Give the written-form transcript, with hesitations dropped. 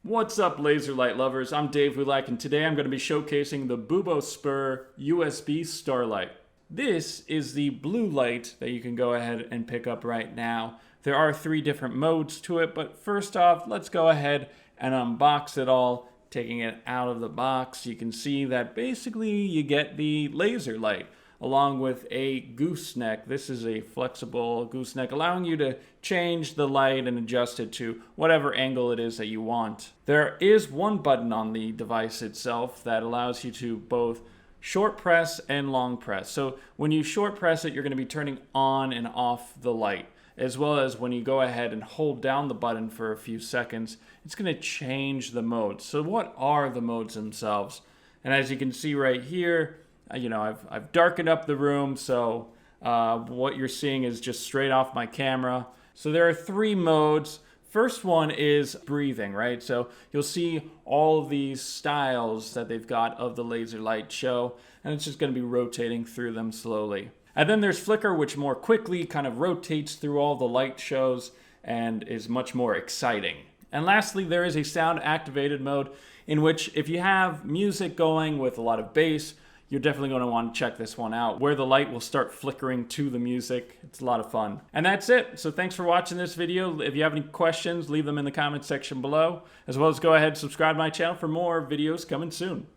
What's up, laser light lovers? I'm Dave Wulak, and today I'm going to be showcasing the Bubosper USB Starlight. This is the blue light that you can go ahead and pick up right now. There are 3 different modes to it, but first off, let's go ahead and unbox it all. Taking it out of the box, you can see that basically you get the laser light along with a gooseneck. This is a flexible gooseneck, allowing you to change the light and adjust it to whatever angle it is that you want. There is one button on the device itself that allows you to both short press and long press. So when you short press it, you're going to be turning on and off the light, as well as when you go ahead and hold down the button for a few seconds, it's going to change the modes. So what are the modes themselves? And as you can see right here, I've darkened up the room, so what you're seeing is just straight off my camera. So there are 3 modes. First one is breathing, right? So you'll see all of these styles that they've got of the laser light show, and it's just going to be rotating through them slowly. And then there's flicker, which more quickly kind of rotates through all the light shows and is much more exciting. And lastly, there is a sound activated mode in which if you have music going with a lot of bass, you're definitely going to want to check this one out, where the light will start flickering to the music. It's a lot of fun. And that's it. So thanks for watching this video. If you have any questions, leave them in the comment section below, as well as go ahead and subscribe to my channel for more videos coming soon.